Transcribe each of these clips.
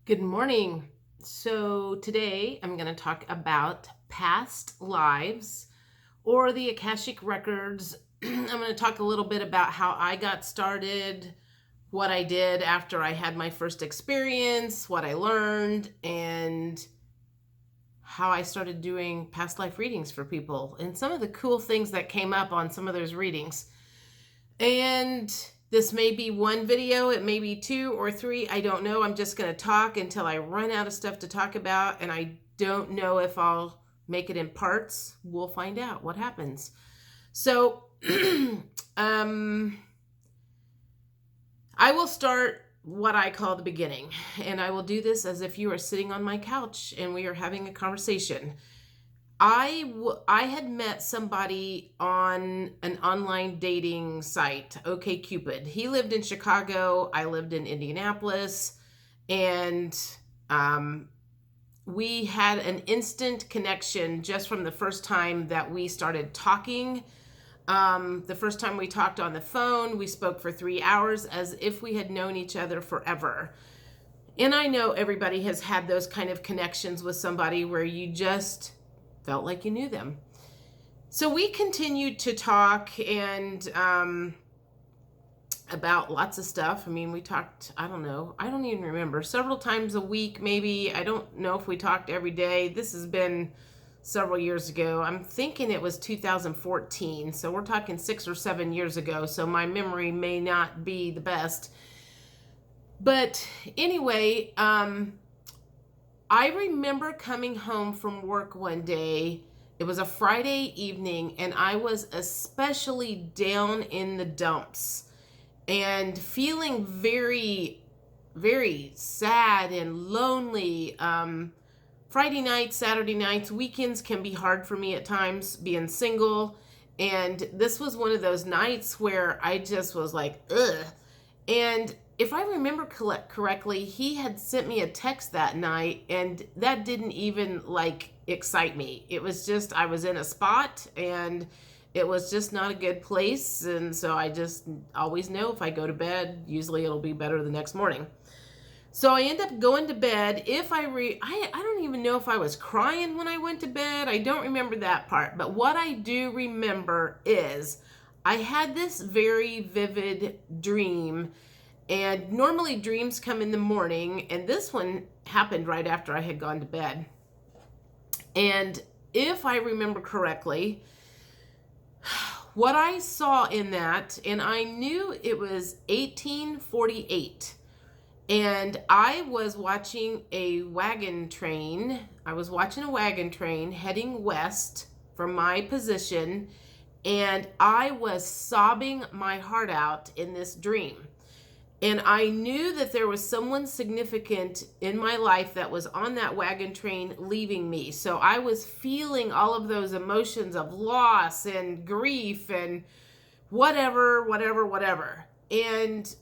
Good morning. So, today I'm going to talk about past lives or the Akashic Records. I'm going to talk a little bit about how I got started, what I did after I had my first experience, what I learned, and how I started doing past life readings for people, and some of the cool things that came up on some of those readings. And this may be one video, it may be two or three, I don't know. I'm just going to talk until I run out of stuff to talk about, and I don't know if I'll make it in parts. We'll find out what happens. So, I will start what I call the beginning, and I will do this as if you are sitting on my couch and we are having a conversation. I had met somebody on an online dating site, OkCupid. He lived in Chicago. I lived in Indianapolis, and we had an instant connection just from the first time that we started talking. The first time we talked on the phone, we spoke for 3 hours as if we had known each other forever. And I know everybody has had those kind of connections with somebody where you just felt like you knew them. So we continued to talk and about lots of stuff. I mean, we talked, I don't even remember, several times a week, maybe. I don't know if we talked every day. This has been several years ago. I'm thinking it was 2014. So we're talking 6 or 7 years ago. So my memory may not be the best. But anyway, I remember coming home from work one day. It was a Friday evening, and I was especially down in the dumps and feeling very, very sad and lonely. Friday nights, Saturday nights, weekends can be hard for me at times, being single. And this was one of those nights where I just was like, ugh. And if I remember correctly, he had sent me a text that night, and that didn't even excite me. It was just, I was in a spot and it was just not a good place. And so I just always know if I go to bed, usually it'll be better the next morning. So I end up going to bed. If I don't even know if I was crying when I went to bed. I don't remember that part. But what I do remember is I had this very vivid dream. And normally dreams come in the morning, and this one happened right after I had gone to bed. And if I remember correctly, what I saw in that, and I knew it was 1848, and I was watching a wagon train. I was watching a wagon train heading west from my position, and I was sobbing my heart out in this dream. And I knew that there was someone significant in my life that was on that wagon train leaving me. So I was feeling all of those emotions of loss and grief and whatever. And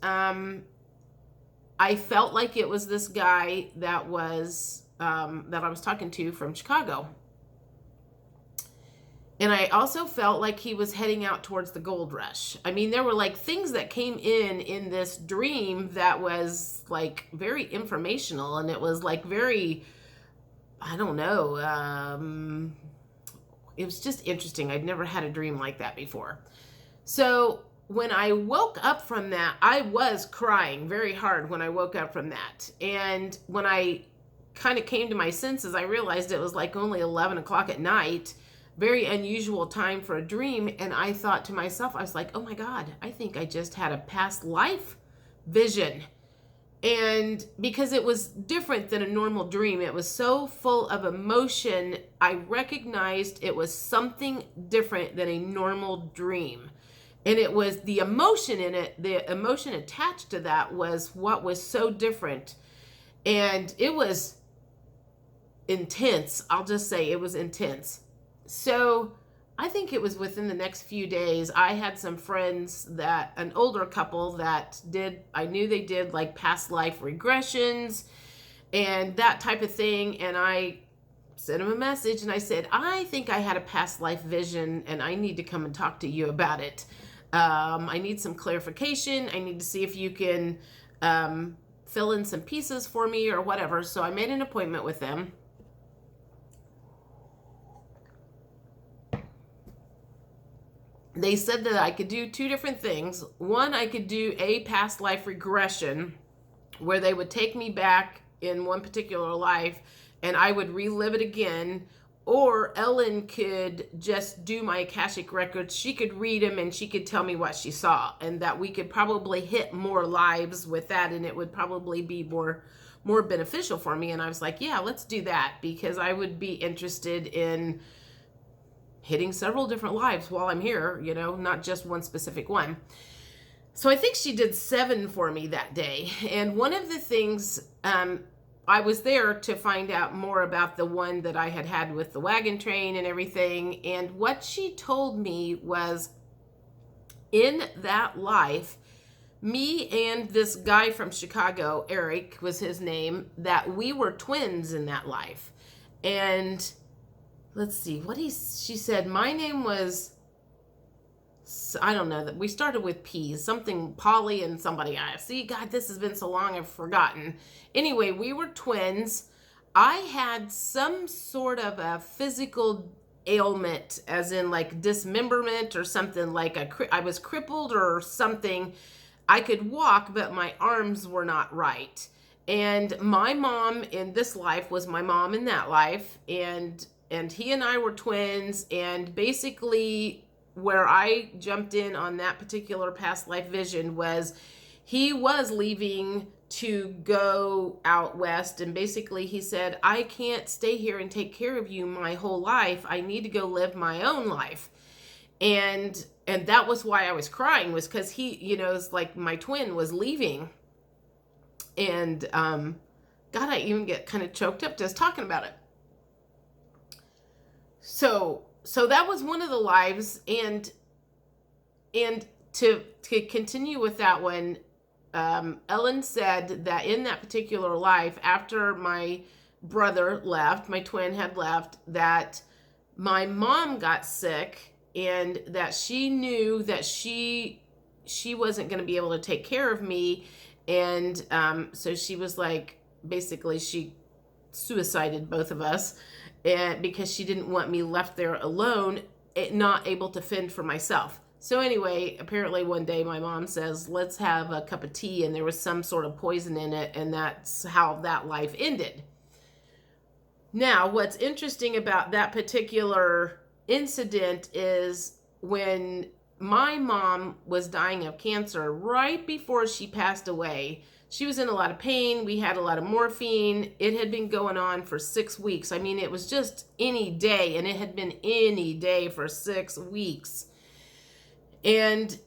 I felt like it was this guy that I was talking to from Chicago. And I also felt like he was heading out towards the gold rush. I mean, there were things that came in this dream that was very informational, and it was very, I don't know, it was just interesting. I'd never had a dream like that before. So when I woke up from that, I was crying very hard when I woke up from that. And when I kind of came to my senses, I realized it was only 11 o'clock at night. Very unusual time for a dream. And I thought to myself, I was like, oh my God, I think I just had a past life vision. And because it was different than a normal dream, it was so full of emotion, I recognized it was something different than a normal dream. And it was the emotion in it, the emotion attached to that was what was so different. And it was intense. I'll just say it was intense. So I think it was within the next few days, I had some friends an older couple I knew they did past life regressions and that type of thing. And I sent them a message and I said, I think I had a past life vision and I need to come and talk to you about it. I need some clarification. I need to see if you can fill in some pieces for me or whatever. So I made an appointment with them. They said that I could do two different things. One, I could do a past life regression where they would take me back in one particular life and I would relive it again. Or Ellen could just do my Akashic records. She could read them and she could tell me what she saw, and that we could probably hit more lives with that, and it would probably be more beneficial for me. And I was like, yeah, let's do that, because I would be interested in hitting several different lives while I'm here, you know, not just one specific one. So I think she did 7 for me that day. And one of the things, I was there to find out more about the one that I had had with the wagon train and everything. And what she told me was, in that life, me and this guy from Chicago, Eric was his name, that we were twins in that life. And let's see, she said, my name was, I don't know, that we started with P's, something Polly and somebody. I see, God, this has been so long, I've forgotten. Anyway, we were twins. I had some sort of a physical ailment, as in like dismemberment or something, like I was crippled or something. I could walk, but my arms were not right. And my mom in this life was my mom in that life. And he and I were twins. And basically where I jumped in on that particular past life vision was, he was leaving to go out west. And basically he said, I can't stay here and take care of you my whole life. I need to go live my own life. And that was why I was crying, was because he, you know, it's like my twin was leaving. And God, I even get kind of choked up just talking about it. So that was one of the lives. And to continue with that one, Ellen said that in that particular life, after my brother left, my twin had left, that my mom got sick, and that she knew that she wasn't going to be able to take care of me. And so she was like, basically she suicided both of us, and because she didn't want me left there alone, not able to fend for myself. So anyway, apparently one day my mom says, let's have a cup of tea, and there was some sort of poison in it, and that's how that life ended. Now, what's interesting about that particular incident is, when my mom was dying of cancer, right before she passed away, she was in a lot of pain. We had a lot of morphine. It had been going on for 6 weeks. I mean, it was just any day, and it had been any day for 6 weeks. And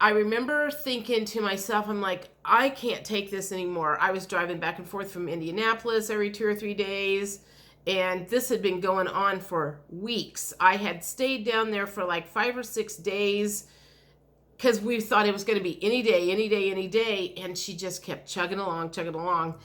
I remember thinking to myself, I'm like, I can't take this anymore. I was driving back and forth from Indianapolis every 2 or 3 days, and this had been going on for weeks. I had stayed down there for like 5 or 6 days, because we thought it was going to be any day, any day, any day. And she just kept chugging along.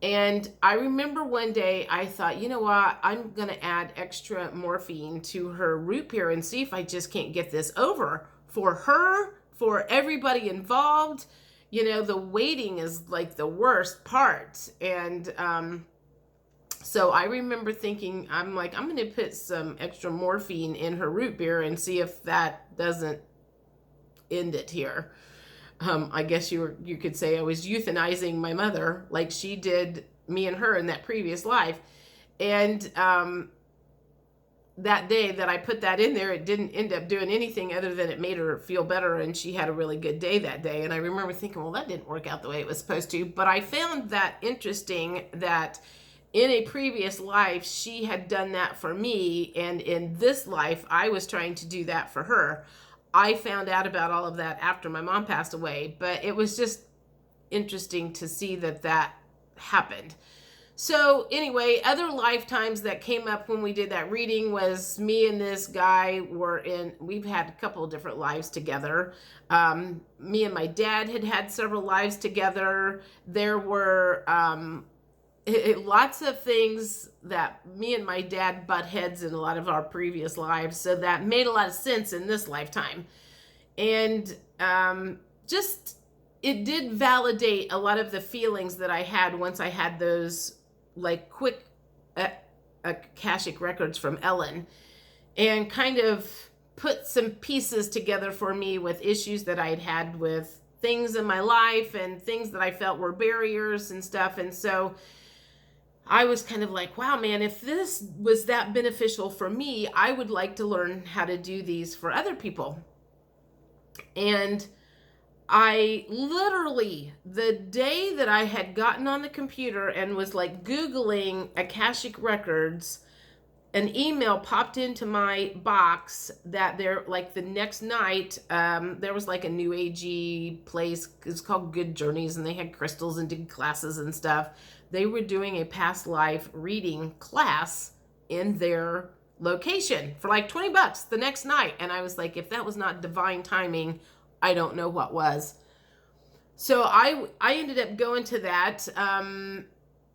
And I remember one day I thought, you know what, I'm going to add extra morphine to her root beer and see if I just can't get this over. For her, for everybody involved. You know, the waiting is like the worst part. And so I remember thinking, I'm like, I'm going to put some extra morphine in her root beer and see if that doesn't end it here. I guess you could say I was euthanizing my mother like she did me and her in that previous life. And that day that I put that in there, it didn't end up doing anything other than it made her feel better, and she had a really good day that day. And I remember thinking, well, that didn't work out the way it was supposed to. But I found that interesting, that in a previous life she had done that for me, and in this life I was trying to do that for her. I found out about all of that after my mom passed away, but it was just interesting to see that happened. So anyway, other lifetimes that came up when we did that reading was, me and this guy we've had a couple of different lives together. Me and my dad had several lives together. There were lots of things that me and my dad butt heads in a lot of our previous lives, so that made a lot of sense in this lifetime. And just it did validate a lot of the feelings that I had once I had those like quick Akashic records from Ellen, and kind of put some pieces together for me with issues that I'd had with things in my life and things that I felt were barriers and stuff. And so I was kind of like, wow, man, if this was that beneficial for me, I would like to learn how to do these for other people. And I literally, the day that I had gotten on the computer and was like Googling Akashic Records, an email popped into my box that there, like the next night, there was like a new agey place. It's called Good Journeys, and they had crystals and did classes and stuff. They were doing a past life reading class in their location for like $20 the next night. And I was like, if that was not divine timing, I don't know what was. So I ended up going to that.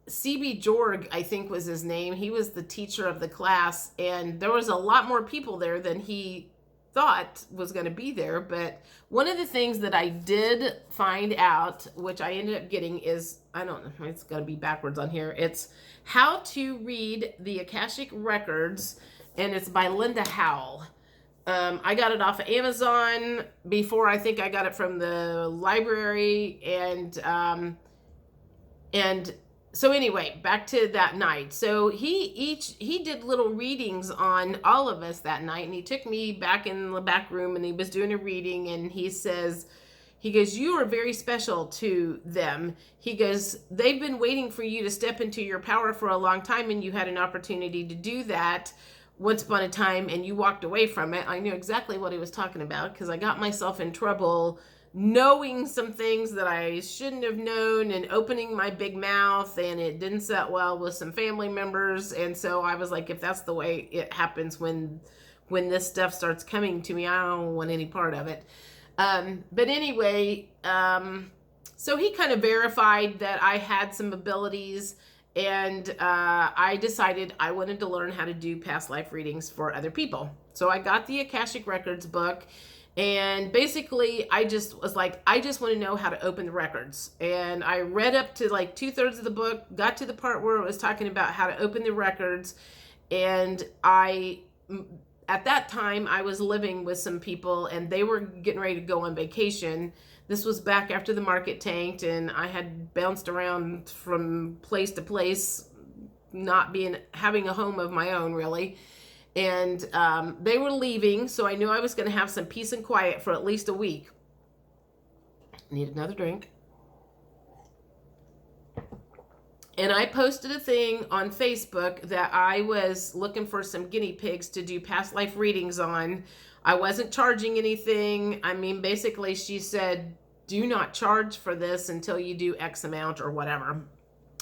CB Jorg, I think was his name. He was the teacher of the class, and there was a lot more people there than he thought was going to be there. But one of the things that I did find out, which I ended up getting, is, I don't know, it's going to be backwards on here. It's How to Read the Akashic Records, and it's by Linda Howell. I got it off of Amazon before. I think I got it from the library, and so anyway, back to that night. So he did little readings on all of us that night, and he took me back in the back room, and he was doing a reading, and he goes, you are very special to them. He goes, they've been waiting for you to step into your power for a long time, and you had an opportunity to do that once upon a time, and you walked away from it. I knew exactly what he was talking about, because I got myself in trouble knowing some things that I shouldn't have known and opening my big mouth, and it didn't set well with some family members. And so I was like, if that's the way it happens when this stuff starts coming to me, I don't want any part of it. But anyway, so he kind of verified that I had some abilities, and I decided I wanted to learn how to do past life readings for other people. So I got the Akashic Records book. And basically, I just was like, I just want to know how to open the records. And I read up to like 2/3 of the book, got to the part where it was talking about how to open the records. And at that time, I was living with some people, and they were getting ready to go on vacation. This was back after the market tanked, and I had bounced around from place to place, having a home of my own, really. And they were leaving, so I knew I was going to have some peace and quiet for at least a week. Need another drink. And I posted a thing on Facebook that I was looking for some guinea pigs to do past life readings on. I wasn't charging anything. I mean, basically, she said, do not charge for this until you do X amount or whatever.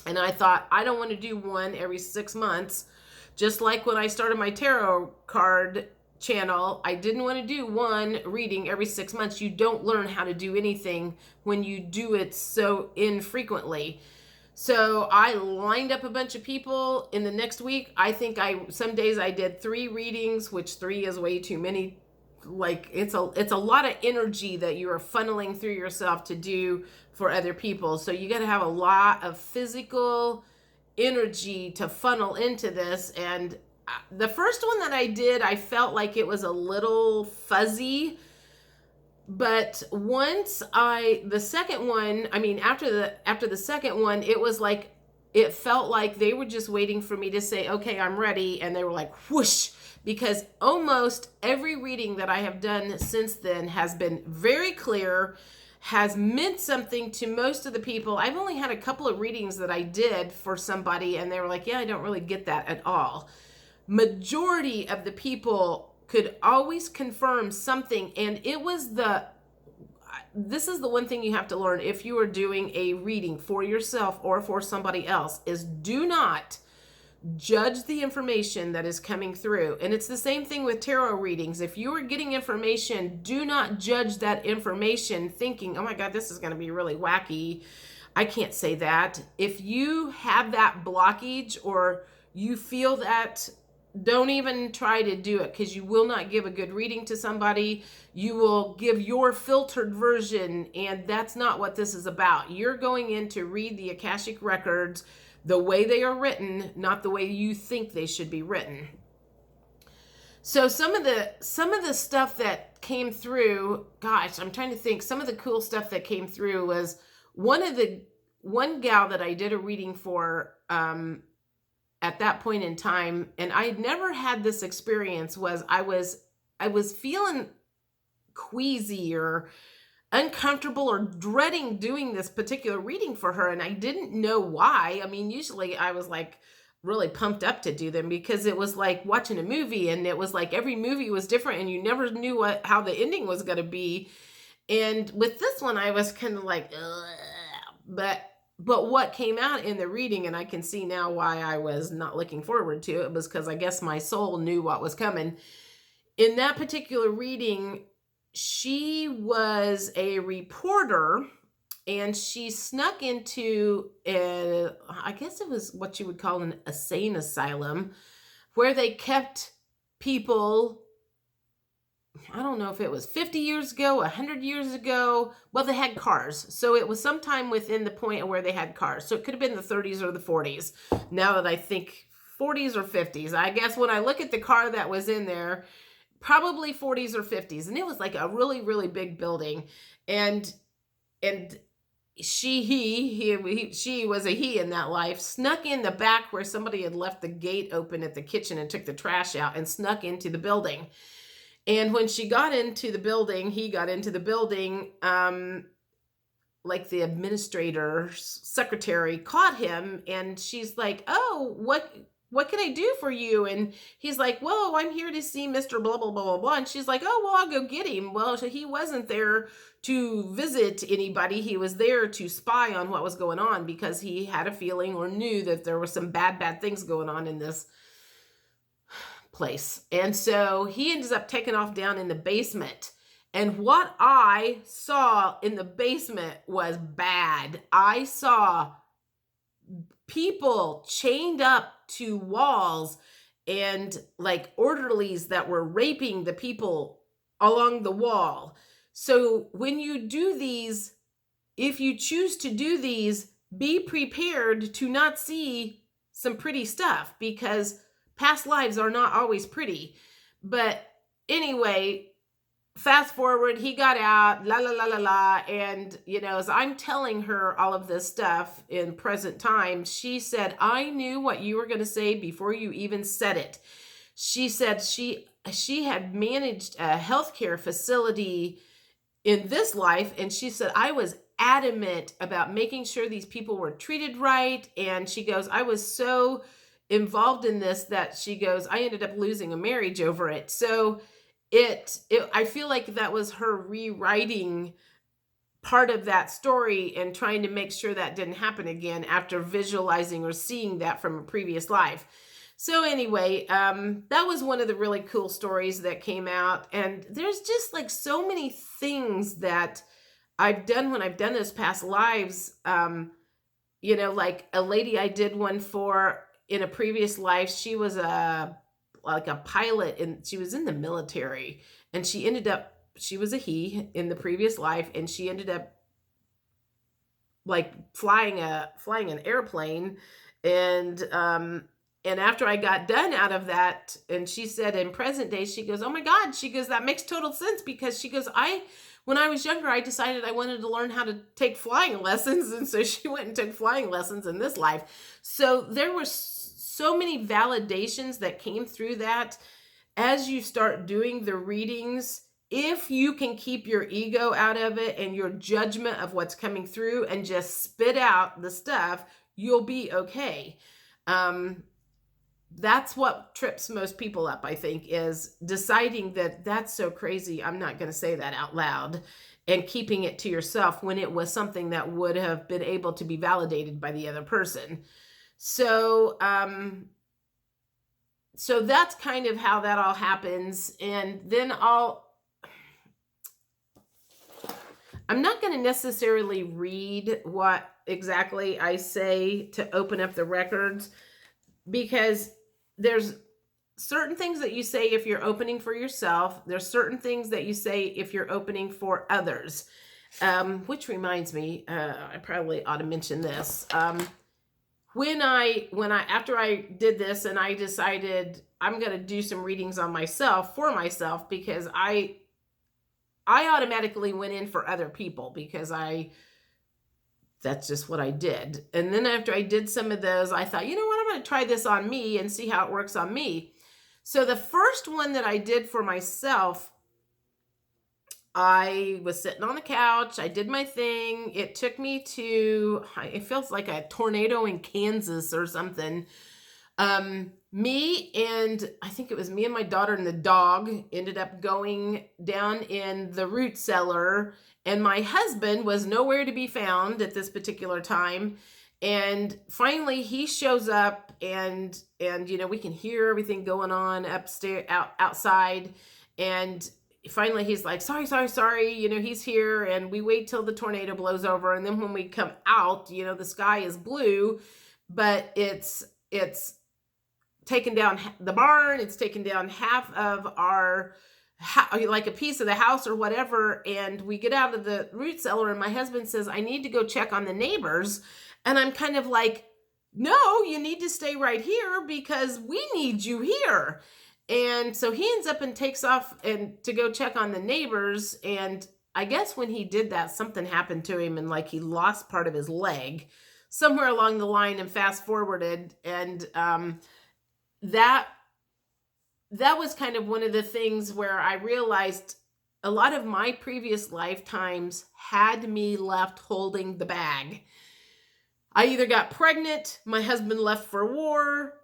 And I thought, I don't want to do one every 6 months. Just like when I started my tarot card channel, I didn't want to do one reading every 6 months. You don't learn how to do anything when you do it so infrequently. So I lined up a bunch of people in the next week. I think some days I did 3 readings, which 3 is way too many. Like it's a lot of energy that you are funneling through yourself to do for other people. So you got to have a lot of physical energy to funnel into this. And the first one that I did, I felt like it was a little fuzzy. But the second one, I mean, after the second one, it was like, it felt like they were just waiting for me to say, okay, I'm ready. And they were like, whoosh, because almost every reading that I have done since then has been very clear, has meant something to most of the people. I've only had a couple of readings that I did for somebody, and they were like, yeah, I don't really get that at all. Majority of the people could always confirm something, and this is the one thing you have to learn if you are doing a reading for yourself or for somebody else, is do not judge the information that is coming through. And it's the same thing with tarot readings. If you are getting information, do not judge that information thinking, oh my God, this is going to be really wacky. I can't say that. If you have that blockage, or you feel that don't even try to do it, because you will not give a good reading to somebody. You will give your filtered version, and that's not what this is about. You're going in to read the Akashic records the way they are written, not the way you think they should be written. So some of the stuff that came through, gosh, I'm trying to think. Some of the cool stuff that came through was one gal that I did a reading for at that point in time, and I had never had this experience. Was I was feeling queasy or uncomfortable or dreading doing this particular reading for her, and I didn't know why. I mean, usually I was like really pumped up to do them, because it was like watching a movie, and it was like every movie was different and you never knew how the ending was going to be. And with this one, I was kind of like, ugh. But what came out in the reading, and I can see now why I was not looking forward to it, was because I guess my soul knew what was coming. In that particular reading, she was a reporter, and she snuck into I guess it was what you would call an insane asylum, where they kept people. I don't know if it was 50 years ago, 100 years ago. Well, they had cars. So it was sometime within the point where they had cars. So it could have been the 30s or the 40s. Now that I think 40s or 50s. I guess when I look at the car that was in there, probably 40s or 50s. And it was like a really, really big building. And she was a he in that life, snuck in the back where somebody had left the gate open at the kitchen and took the trash out, and snuck into the building. And when she got into the building, he got into the building, like the administrator's secretary caught him, and she's like, oh, what can I do for you? And he's like, well, I'm here to see Mr. blah, blah, blah, blah, blah. And she's like, oh, well, I'll go get him. Well, he wasn't there to visit anybody. He was there to spy on what was going on, because he had a feeling or knew that there were some bad things going on in this place. And so he ends up taking off down in the basement. And what I saw in the basement was bad. I saw people chained up to walls, and like orderlies that were raping the people along the wall. So when you do these, if you choose to do these, be prepared to not see some pretty stuff, because past lives are not always pretty. But anyway, fast forward, he got out, la, la, la, la, la. And, as I'm telling her all of this stuff in present time, she said, I knew what you were going to say before you even said it. She said she had managed a healthcare facility in this life. And she said, I was adamant about making sure these people were treated right. And she goes, I was so involved in this that she goes, I ended up losing a marriage over it. So I feel like that was her rewriting part of that story and trying to make sure that didn't happen again after visualizing or seeing that from a previous life. So anyway, that was one of the really cool stories that came out. And there's just like so many things that I've done when I've done those past lives. Like a lady I did one for in a previous life, she was like a pilot, and she was in the military, and she was a he in the previous life, and she ended up like flying an airplane. And after I got done out of that, and she said in present day, she goes, oh my God, she goes, that makes total sense, because she goes, when I was younger, I decided I wanted to learn how to take flying lessons. And so she went and took flying lessons in this life. So there were so many validations that came through that. As you start doing the readings, if you can keep your ego out of it and your judgment of what's coming through and just spit out the stuff, you'll be okay. That's what trips most people up, I think, is deciding that that's so crazy, I'm not going to say that out loud, and keeping it to yourself when it was something that would have been able to be validated by the other person. So that's kind of how that all happens. And then I'm not going to necessarily read what exactly I say to open up the records, because there's certain things that you say if you're opening for yourself. There's certain things that you say if you're opening for others. Which reminds me, I probably ought to mention this. When I after I did this and I decided I'm going to do some readings on myself for myself, because I automatically went in for other people because that's just what I did. And then after I did some of those, I thought, you know what, I'm going to try this on me and see how it works on me. So the first one that I did for myself, I was sitting on the couch. I did my thing. It took me to, it feels like a tornado in Kansas or something. Me and I think it was me and my daughter and the dog ended up going down in the root cellar, and my husband was nowhere to be found at this particular time. And finally he shows up, and you know, we can hear everything going on upstairs, outside. And finally he's like, sorry, you know, he's here. And we wait till the tornado blows over, and then when we come out, you know, the sky is blue, but it's taken down the barn, it's taken down half of our like a piece of the house or whatever. And we get out of the root cellar, and my husband says, I need to go check on the neighbors. And I'm kind of like, no, you need to stay right here because we need you here. And so he ends up and takes off and to go check on the neighbors. And I guess when he did that, something happened to him, and like he lost part of his leg somewhere along the line, and fast forwarded. And that was kind of one of the things where I realized a lot of my previous lifetimes had me left holding the bag. I either got pregnant, my husband left for war,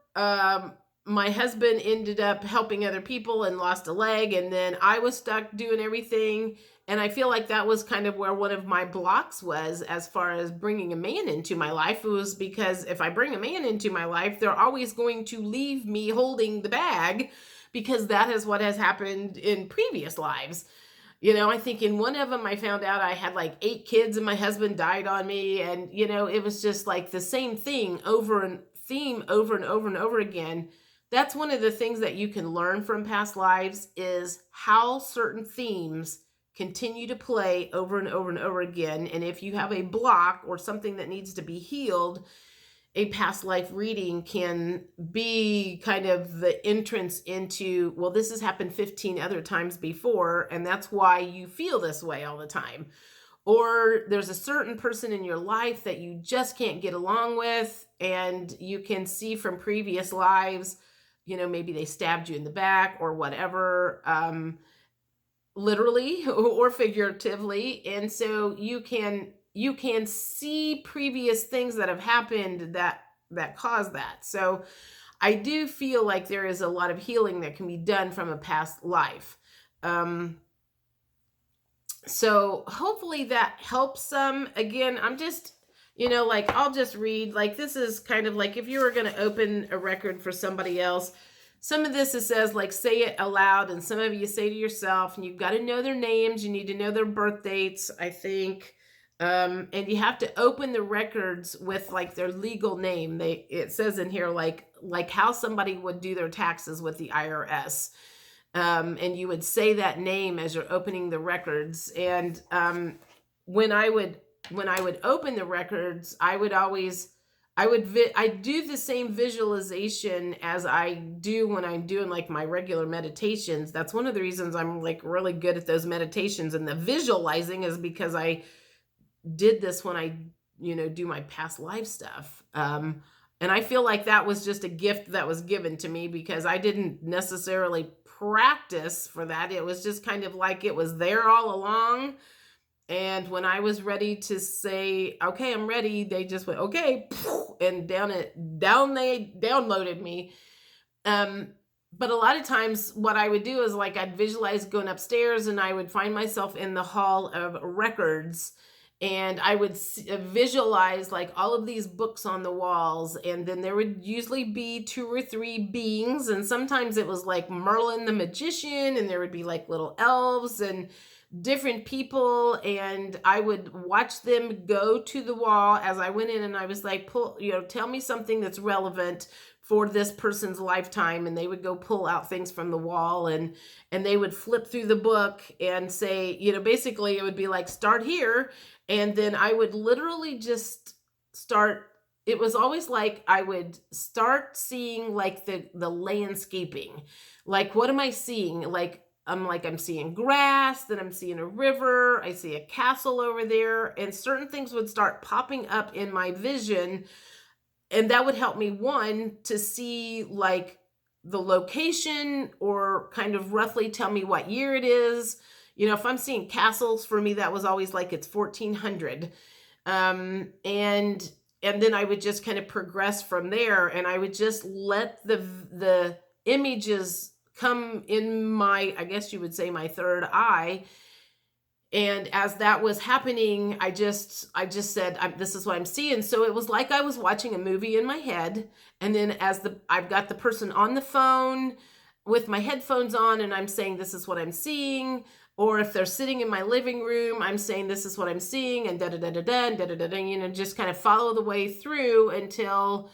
my husband ended up helping other people and lost a leg, and then I was stuck doing everything. And I feel like that was kind of where one of my blocks was as far as bringing a man into my life. It was because if I bring a man into my life, they're always going to leave me holding the bag, because that is what has happened in previous lives. You know, I think in one of them, I found out I had like 8 kids and my husband died on me. And, you know, it was just like the same thing over and over again. That's one of the things that you can learn from past lives, is how certain themes continue to play over and over again. And if you have a block or something that needs to be healed, a past life reading can be kind of the entrance into, well, this has happened 15 other times before, and that's why you feel this way all the time. Or there's a certain person in your life that you just can't get along with, and you can see from previous lives, you know, maybe they stabbed you in the back or whatever, literally or figuratively. And so you can see previous things that have happened that cause that. So I do feel like there is a lot of healing that can be done from a past life. So hopefully that helps some. Again, I'm just, you know, like I'll just read, like this is kind of like if you were going to open a record for somebody else. Some of this, it says like say it aloud, and some of you say to yourself, and you've got to know their names. You need to know their birth dates, I think. And you have to open the records with like their legal name. It says in here like how somebody would do their taxes with the IRS. And you would say that name as you're opening the records. And when I would open the records, I do the same visualization as I do when I'm doing like my regular meditations. That's one of the reasons I'm like really good at those meditations, and the visualizing is because I did this when I, you know, do my past life stuff. And I feel like that was just a gift that was given to me because I didn't necessarily practice for that. It was just kind of like it was there all along. And when I was ready to say, okay, I'm ready, they just went, okay, and down they downloaded me. But a lot of times what I would do is like I'd visualize going upstairs, and I would find myself in the hall of records, and I would visualize like all of these books on the walls. And then there would usually be 2 or 3 beings. And sometimes it was like Merlin the magician, and there would be like little elves, and different people, and I would watch them go to the wall as I went in, and I was like, tell me something that's relevant for this person's lifetime. And they would go pull out things from the wall, and they would flip through the book and say, basically it would be like, start here. And then I would literally just start. It was always like I would start seeing like the landscaping. Like, what am I seeing? I'm seeing grass, then I'm seeing a river, I see a castle over there, and certain things would start popping up in my vision. And that would help me, one, to see like the location, or kind of roughly tell me what year it is. If I'm seeing castles, for me, that was always like it's 1400. And then I would just kind of progress from there, and I would just let the images come in my, I guess you would say, my third eye. And as that was happening, I just said, this is what I'm seeing. So it was like I was watching a movie in my head. And then I've got the person on the phone with my headphones on, and I'm saying, this is what I'm seeing. Or if they're sitting in my living room, I'm saying, this is what I'm seeing, and da-da-da-da-da, and da-da-da-da, just kind of follow the way through until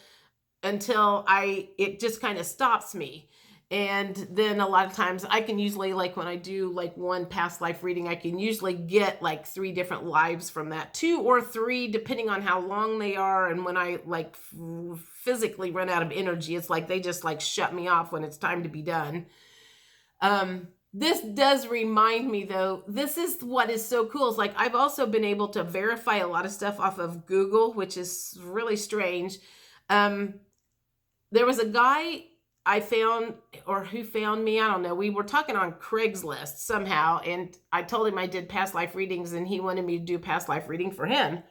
it just kind of stops me. And then a lot of times I can usually, like when I do like one past life reading, I can usually get like 3 different lives from that, 2 or 3, depending on how long they are. And when I like physically run out of energy, it's like they just like shut me off when it's time to be done. This does remind me, though, this is what is so cool. It's like I've also been able to verify a lot of stuff off of Google, which is really strange. There was a guy I found, or who found me, I don't know. We were talking on Craigslist somehow, and I told him I did past life readings, and he wanted me to do past life reading for him.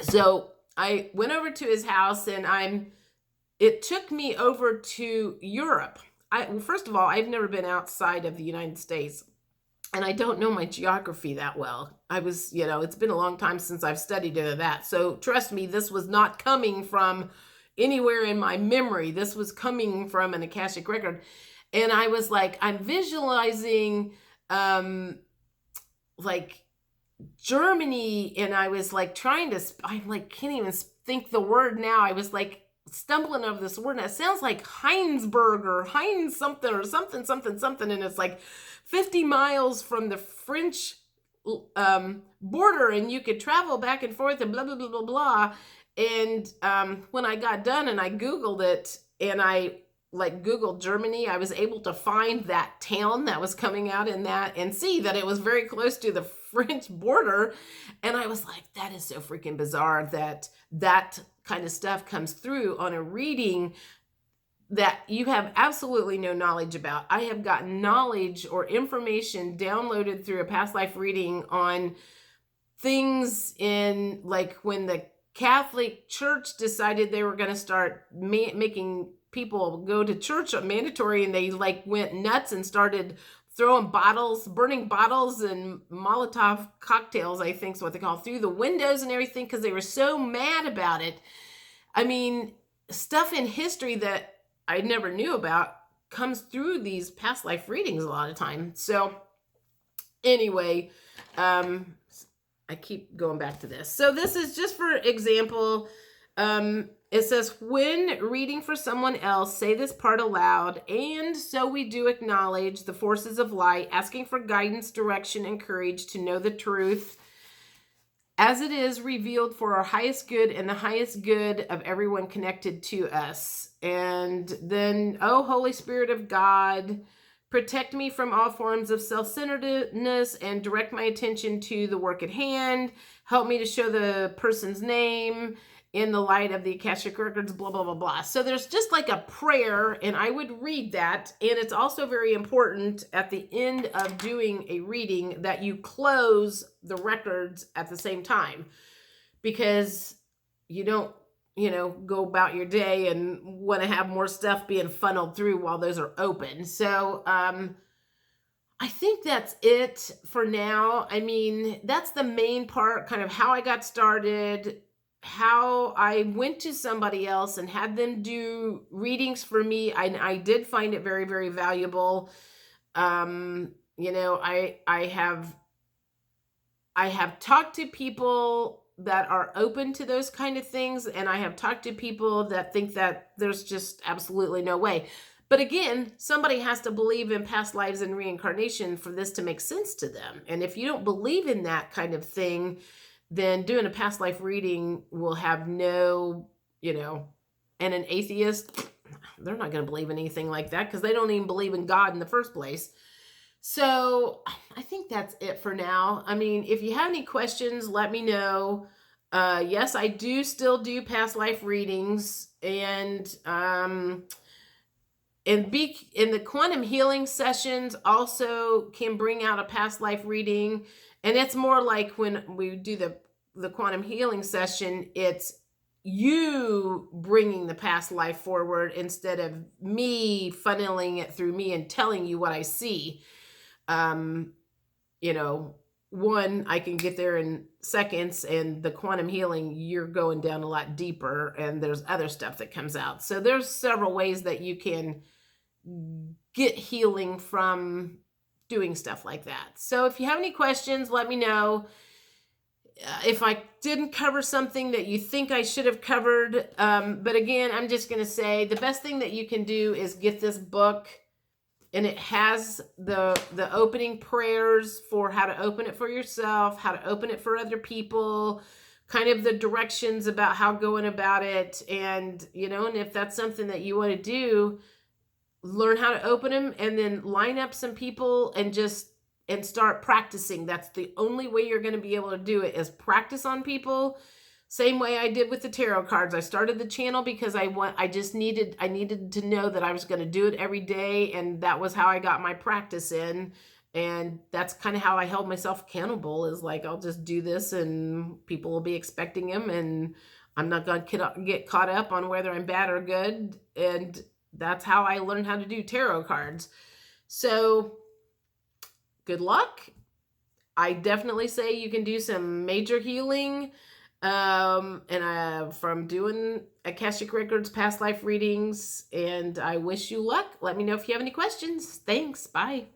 So I went over to his house, and it took me over to Europe. First of all, I've never been outside of the United States, and I don't know my geography that well. It's been a long time since I've studied into that. So trust me, this was not coming from anywhere in my memory. This was coming from an Akashic record. And I was like, I'm visualizing like Germany, and I was like I like can't even think the word now. I was like stumbling over this word, and it sounds like Heinsberg or Heinz something or something, and it's like 50 miles from the French border, and you could travel back and forth and blah, blah, blah, blah, blah. And when I got done and I Googled it, and I like Googled Germany, I was able to find that town that was coming out in that, and see that it was very close to the French border. And I was like, that is so freaking bizarre that kind of stuff comes through on a reading that you have absolutely no knowledge about. I have gotten knowledge or information downloaded through a past life reading on things in like when the Catholic Church decided they were going to start making people go to church mandatory, and they like went nuts and started burning bottles and Molotov cocktails, I think is what they call, through the windows and everything, because they were so mad about it. I mean, stuff in history that I never knew about comes through these past life readings a lot of time. So anyway, I keep going back to this. So this is just for example. It says, when reading for someone else, say this part aloud. And so we do acknowledge the forces of light, asking for guidance, direction, and courage to know the truth as it is revealed for our highest good and the highest good of everyone connected to us. And then, oh, Holy Spirit of God, protect me from all forms of self-centeredness and direct my attention to the work at hand. Help me to show the person's name in the light of the Akashic Records, blah, blah, blah, blah. So there's just like a prayer, and I would read that. And it's also very important at the end of doing a reading that you close the records at the same time, because you don't, go about your day and want to have more stuff being funneled through while those are open. So, I think that's it for now. I mean, that's the main part, kind of how I got started, how I went to somebody else and had them do readings for me. I did find it very, very valuable. You know, I have talked to people that are open to those kind of things, and I have talked to people that think that there's just absolutely no way. But again, somebody has to believe in past lives and reincarnation for this to make sense to them. And if you don't believe in that kind of thing, then doing a past life reading will have no, you know, and an atheist, they're not going to believe in anything like that because they don't even believe in God in the first place. So I think that's it for now. I mean, if you have any questions, let me know. Yes, I do still do past life readings, and be in the quantum healing sessions also can bring out a past life reading, and it's more like when we do the quantum healing session, it's you bringing the past life forward instead of me funneling it through me and telling you what I see. You know, one, I can get there in seconds, and the quantum healing, you're going down a lot deeper, and there's other stuff that comes out. So there's several ways that you can get healing from doing stuff like that. So if you have any questions, let me know. If I didn't cover something that you think I should have covered, but again, I'm just going to say the best thing that you can do is get this book, and it has the opening prayers for how to open it for yourself, how to open it for other people, kind of the directions about how going about it. And, you know, and if that's something that you want to do, learn how to open them and then line up some people and start practicing. That's the only way you're going to be able to do it, is practice on people. Same way I did with the tarot cards. I started the channel because I needed to know that I was going to do it every day, and that was how I got my practice in. And that's kind of how I held myself accountable, is like, I'll just do this and people will be expecting them, and I'm not going to get caught up on whether I'm bad or good. And that's how I learned how to do tarot cards. So good luck. I definitely say you can do some major healing from doing Akashic Records past life readings, and I wish you luck. Let me know if you have any questions. Thanks. Bye.